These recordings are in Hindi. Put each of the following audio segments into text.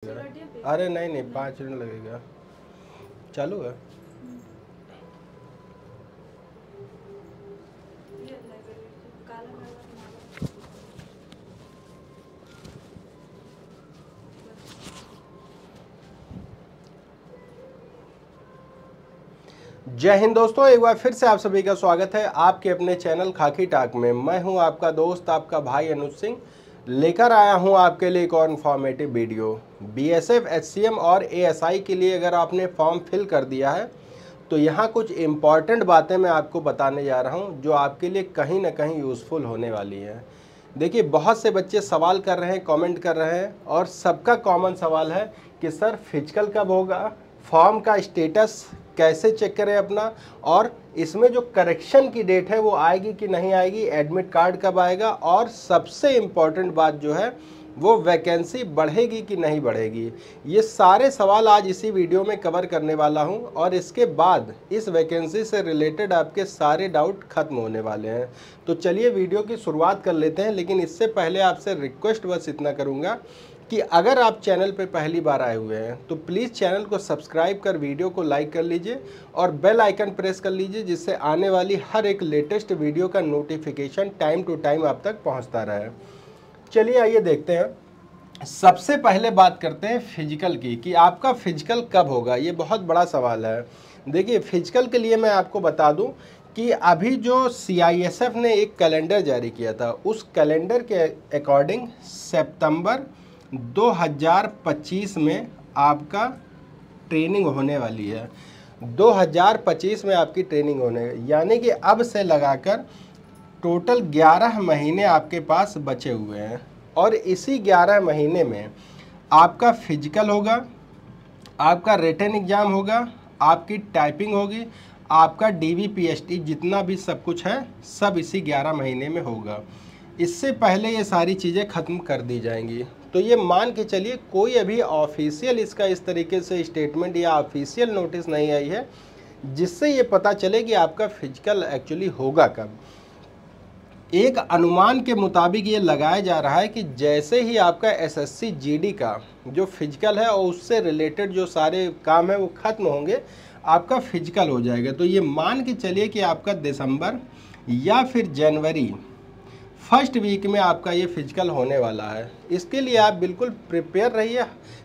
अरे नहीं नहीं 5 मिनट लगेगा। चालू है। जय हिंद दोस्तों, एक बार फिर से आप सभी का स्वागत है आपके अपने चैनल खाकी टाक में। मैं हूं आपका दोस्त, आपका भाई अनुज सिंह, लेकर आया हूं आपके लिए एक और इन्फॉर्मेटिव वीडियो। बीएसएफ, एचसीएम और एएसआई के लिए अगर आपने फॉर्म फिल कर दिया है तो यहाँ कुछ इम्पॉर्टेंट बातें मैं आपको बताने जा रहा हूँ जो आपके लिए कहीं ना कहीं यूज़फुल होने वाली हैं। देखिए, बहुत से बच्चे सवाल कर रहे हैं, कमेंट कर रहे हैं और सबका कॉमन सवाल है कि सर फिजिकल कब होगा, फॉर्म का स्टेटस कैसे चेक करें अपना, और इसमें जो करेक्शन की डेट है वो आएगी कि नहीं आएगी, एडमिट कार्ड कब आएगा, और सबसे इम्पॉर्टेंट बात जो है वो वैकेंसी बढ़ेगी कि नहीं बढ़ेगी। ये सारे सवाल आज इसी वीडियो में कवर करने वाला हूं और इसके बाद इस वैकेंसी से रिलेटेड आपके सारे डाउट खत्म होने वाले हैं। तो चलिए वीडियो की शुरुआत कर लेते हैं, लेकिन इससे पहले आपसे रिक्वेस्ट बस इतना करूंगा कि अगर आप चैनल पर पहली बार आए हुए हैं तो प्लीज़ चैनल को सब्सक्राइब कर वीडियो को लाइक कर लीजिए और बेल आइकन प्रेस कर लीजिए, जिससे आने वाली हर एक लेटेस्ट वीडियो का नोटिफिकेशन टाइम टू टाइम आप तक पहुंचता रहे। चलिए आइए देखते हैं। सबसे पहले बात करते हैं फिजिकल की कि आपका फिजिकल कब होगा। ये बहुत बड़ा सवाल है। देखिए, फिजिकल के लिए मैं आपको बता दूं कि अभी जो सीआईएसएफ ने एक कैलेंडर जारी किया था, उस कैलेंडर के अकॉर्डिंग सितंबर 2025 में आपका ट्रेनिंग होने वाली है। 2025 में आपकी ट्रेनिंग होने, यानी कि अब से लगाकर टोटल 11 महीने आपके पास बचे हुए हैं और इसी 11 महीने में आपका फिजिकल होगा, आपका रिटन एग्ज़ाम होगा, आपकी टाइपिंग होगी, आपका डीवीपीएसटी जितना भी सब कुछ है सब इसी 11 महीने में होगा। इससे पहले ये सारी चीज़ें ख़त्म कर दी जाएंगी। तो ये मान के चलिए कोई अभी ऑफिशियल इसका इस तरीके से स्टेटमेंट या ऑफिशियल नोटिस नहीं आई है जिससे ये पता चले कि आपका फिजिकल एक्चुअली होगा कब। एक अनुमान के मुताबिक ये लगाया जा रहा है कि जैसे ही आपका एसएससी जीडी का जो फिजिकल है और उससे रिलेटेड जो सारे काम है वो ख़त्म होंगे, आपका फिजिकल हो जाएगा। तो ये मान के चलिए कि आपका दिसंबर या फिर जनवरी फर्स्ट वीक में आपका ये फिजिकल होने वाला है। इसके लिए आप बिल्कुल प्रिपेयर रहिए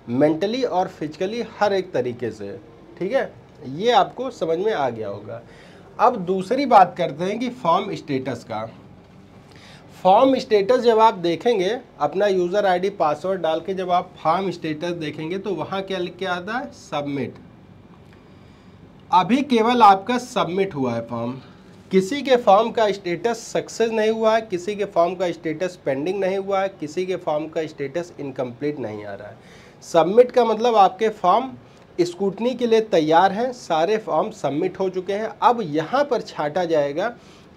मेंटली और फिजिकली हर एक तरीके से, ठीक है। ये आपको समझ में आ गया होगा। अब दूसरी बात करते हैं कि फॉर्म स्टेटस का। फॉर्म स्टेटस जब आप देखेंगे, अपना यूज़र आईडी पासवर्ड डाल के जब आप फॉर्म स्टेटस देखेंगे तो वहाँ क्या लिख के आता है, सबमिट। अभी केवल आपका सबमिट हुआ है फॉर्म, किसी के फॉर्म का स्टेटस सक्सेस नहीं हुआ है, किसी के फॉर्म का स्टेटस पेंडिंग नहीं हुआ है, किसी के फॉर्म का स्टेटस इनकम्प्लीट नहीं आ रहा है। सबमिट का मतलब आपके फॉर्म स्क्रूटनी के लिए तैयार हैं, सारे फॉर्म सबमिट हो चुके हैं। अब यहाँ पर छांटा जाएगा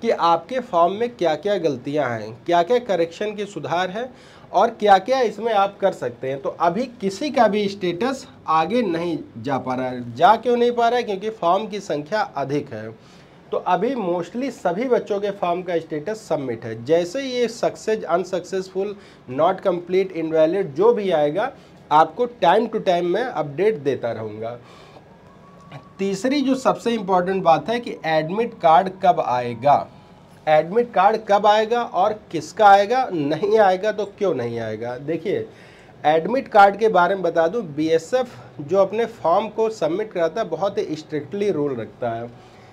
कि आपके फॉर्म में क्या क्या गलतियाँ हैं, क्या क्या करेक्शन की सुधार है और क्या क्या इसमें आप कर सकते हैं। तो अभी किसी का भी स्टेटस आगे नहीं जा पा रहा है। जा क्यों नहीं पा रहा है? क्योंकि फॉर्म की संख्या अधिक है। तो अभी मोस्टली सभी बच्चों के फॉर्म का स्टेटस सबमिट है। जैसे ये success, unsuccessful, not complete, invalid जो भी आएगा, आपको टाइम टू टाइम मैं अपडेट देता रहूँगा। तीसरी जो सबसे इम्पॉर्टेंट बात है कि एडमिट कार्ड कब आएगा। एडमिट कार्ड कब आएगा और किसका आएगा, नहीं आएगा तो क्यों नहीं आएगा। देखिए, एडमिट कार्ड के बारे में बता दूं, बीएसएफ जो अपने फॉर्म को सबमिट कराता है बहुत ही स्ट्रिक्टली रूल रखता है।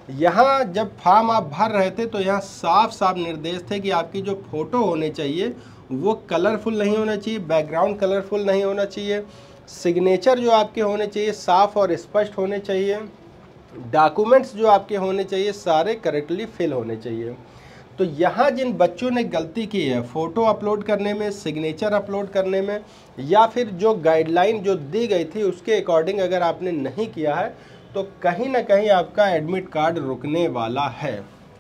यहाँ जब फॉर्म आप भर रहे थे तो यहाँ साफ साफ निर्देश थे कि आपकी जो फ़ोटो होने चाहिए वो कलरफुल नहीं होना चाहिए, बैकग्राउंड कलरफुल नहीं होना चाहिए, सिग्नेचर जो आपके होने चाहिए साफ़ और स्पष्ट होने चाहिए, डॉक्यूमेंट्स जो आपके होने चाहिए सारे करेक्टली फिल होने चाहिए। तो यहाँ जिन बच्चों ने गलती की है फ़ोटो अपलोड करने में, सिग्नेचर अपलोड करने में, या फिर जो गाइडलाइन जो दी गई थी उसके अकॉर्डिंग अगर आपने नहीं किया है तो कहीं ना कहीं आपका एडमिट कार्ड रुकने वाला है।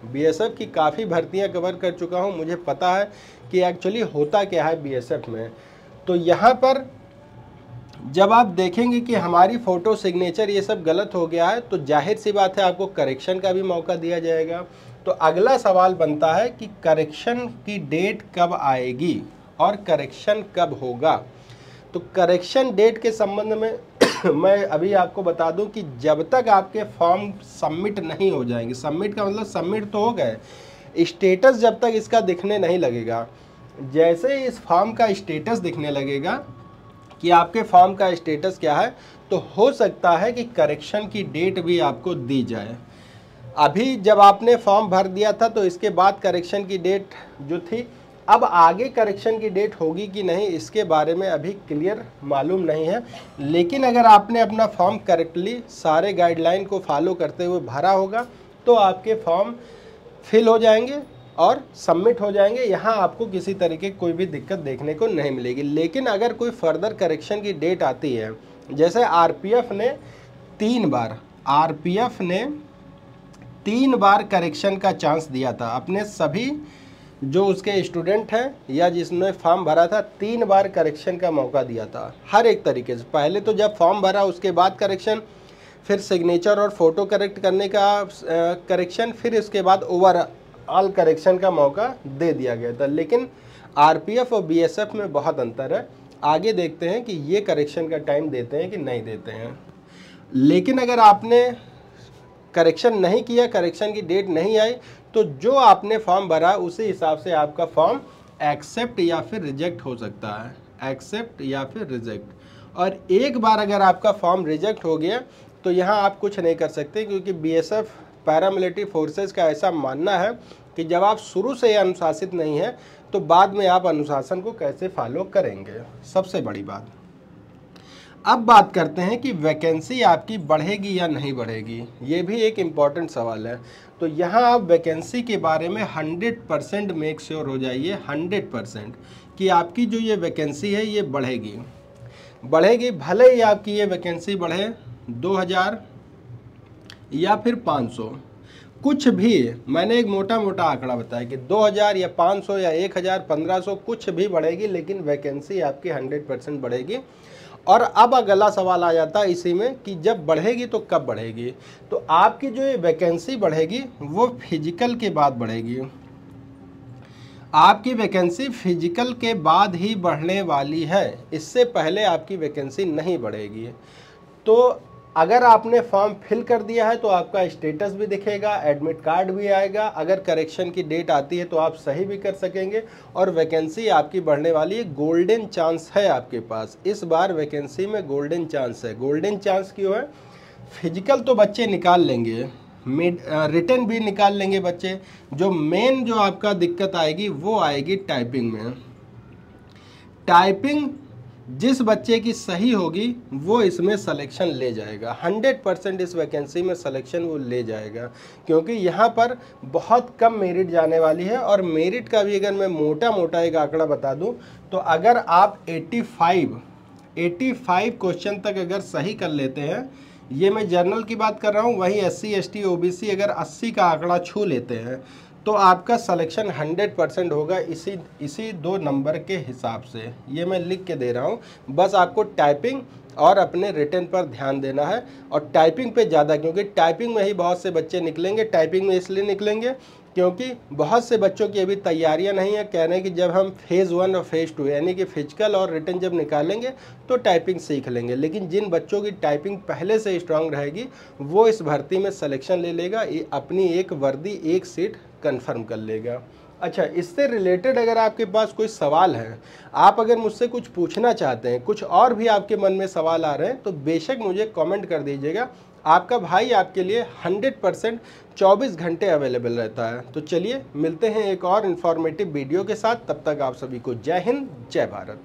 बीएसएफ की काफ़ी भर्तियां कवर कर चुका हूं, मुझे पता है कि एक्चुअली होता क्या है बीएसएफ में। तो यहाँ पर जब आप देखेंगे कि हमारी फ़ोटो, सिग्नेचर ये सब गलत हो गया है तो जाहिर सी बात है आपको करेक्शन का भी मौका दिया जाएगा। तो अगला सवाल बनता है कि करेक्शन की डेट कब आएगी और करेक्शन कब होगा। तो करेक्शन डेट के संबंध में मैं अभी आपको बता दूं कि जब तक आपके फॉर्म सबमिट नहीं हो जाएंगे, सबमिट का मतलब सबमिट तो हो गए, स्टेटस जब तक इसका दिखने नहीं लगेगा, जैसे इस फॉर्म का स्टेटस दिखने लगेगा कि आपके फॉर्म का स्टेटस क्या है, तो हो सकता है कि करेक्शन की डेट भी आपको दी जाए। अभी जब आपने फॉर्म भर दिया था तो इसके बाद करेक्शन की डेट जो थी, अब आगे करेक्शन की डेट होगी कि नहीं इसके बारे में अभी क्लियर मालूम नहीं है। लेकिन अगर आपने अपना फॉर्म करेक्टली सारे गाइडलाइन को फॉलो करते हुए भरा होगा तो आपके फॉर्म फिल हो जाएंगे और सबमिट हो जाएंगे। यहाँ आपको किसी तरीके कोई भी दिक्कत देखने को नहीं मिलेगी। लेकिन अगर कोई फर्दर करेक्शन की डेट आती है, जैसे आरपीएफ ने 3 बार करेक्शन का चांस दिया था अपने सभी जो उसके स्टूडेंट हैं या जिसने फॉर्म भरा था, 3 बार करेक्शन का मौका दिया था हर एक तरीके से। पहले तो जब फॉर्म भरा उसके बाद करेक्शन, फिर सिग्नेचर और फोटो करेक्ट करने का करेक्शन, फिर इसके बाद ओवरऑल करेक्शन का मौका दे दिया गया था। लेकिन आरपीएफ और बीएसएफ में बहुत अंतर है। आगे देखते हैं कि ये करेक्शन का टाइम देते हैं कि नहीं देते हैं। लेकिन अगर आपने करेक्शन नहीं किया, करेक्शन की डेट नहीं आई, तो जो आपने फॉर्म भरा उसी हिसाब से आपका फॉर्म एक्सेप्ट या फिर रिजेक्ट हो सकता है, एक्सेप्ट या फिर रिजेक्ट। और एक बार अगर आपका फॉर्म रिजेक्ट हो गया तो यहाँ आप कुछ नहीं कर सकते, क्योंकि बीएसएफ पैरामिलिट्री फोर्सेस का ऐसा मानना है कि जब आप शुरू से अनुशासित नहीं हैं तो बाद में आप अनुशासन को कैसे फॉलो करेंगे, सबसे बड़ी बात। अब बात करते हैं कि वैकेंसी आपकी बढ़ेगी या नहीं बढ़ेगी, ये भी एक इम्पॉर्टेंट सवाल है। तो यहाँ आप वैकेंसी के बारे में 100% मेक श्योर हो जाइए, 100% कि आपकी जो ये वैकेंसी है ये बढ़ेगी। भले ही आपकी ये वैकेंसी बढ़े 2000 या फिर 500, कुछ भी, मैंने एक मोटा मोटा आंकड़ा बताया कि 2000 या 500 या 1000, 1500 कुछ भी बढ़ेगी, लेकिन वैकेंसी आपकी 100% बढ़ेगी। और अब अगला सवाल आ जाता है इसी में कि जब बढ़ेगी तो कब बढ़ेगी। तो आपकी जो ये वैकेंसी बढ़ेगी वो फिजिकल के बाद बढ़ेगी। आपकी वैकेंसी फिजिकल के बाद ही बढ़ने वाली है, इससे पहले आपकी वैकेंसी नहीं बढ़ेगी। तो अगर आपने फॉर्म फिल कर दिया है तो आपका स्टेटस भी दिखेगा, एडमिट कार्ड भी आएगा। अगर करेक्शन की डेट आती है तो आप सही भी कर सकेंगे और वैकेंसी आपकी बढ़ने वाली है। गोल्डन चांस है आपके पास, इस बार वैकेंसी में गोल्डन चांस है। गोल्डन चांस क्यों है? फिजिकल तो बच्चे निकाल लेंगे, रिटन भी निकाल लेंगे बच्चे। जो मेन जो आपका दिक्कत आएगी वो आएगी टाइपिंग में। टाइपिंग जिस बच्चे की सही होगी वो इसमें सिलेक्शन ले जाएगा, 100% इस वैकेंसी में सिलेक्शन वो ले जाएगा, क्योंकि यहाँ पर बहुत कम मेरिट जाने वाली है। और मेरिट का भी अगर मैं मोटा मोटा एक आंकड़ा बता दूँ तो अगर आप 85 क्वेश्चन तक अगर सही कर लेते हैं, ये मैं जनरल की बात कर रहा हूँ, वहीं SC ST OBC अगर 80 का आंकड़ा छू लेते हैं तो आपका सिलेक्शन 100% होगा इसी 2 नंबर के हिसाब से। ये मैं लिख के दे रहा हूँ, बस आपको टाइपिंग और अपने रिटन पर ध्यान देना है। और टाइपिंग पे ज़्यादा, क्योंकि टाइपिंग में ही बहुत से बच्चे निकलेंगे। टाइपिंग में इसलिए निकलेंगे क्योंकि बहुत से बच्चों की अभी तैयारियां नहीं है। कह रहे हैं कि जब हम फेज़ 1 और फेज़ 2 यानी कि फिजिकल और रिटन जब निकालेंगे तो टाइपिंग सीख लेंगे। लेकिन जिन बच्चों की टाइपिंग पहले से स्ट्रांग रहेगी वो इस भर्ती में सिलेक्शन ले लेगा, अपनी एक वर्दी, एक सीट कंफर्म कर लेगा। अच्छा, इससे रिलेटेड अगर आपके पास कोई सवाल है, आप अगर मुझसे कुछ पूछना चाहते हैं, कुछ और भी आपके मन में सवाल आ रहे हैं, तो बेशक मुझे कमेंट कर दीजिएगा। आपका भाई आपके लिए 100% 24 घंटे अवेलेबल रहता है। तो चलिए मिलते हैं एक और इन्फॉर्मेटिव वीडियो के साथ। तब तक आप सभी को जय हिंद, जय भारत।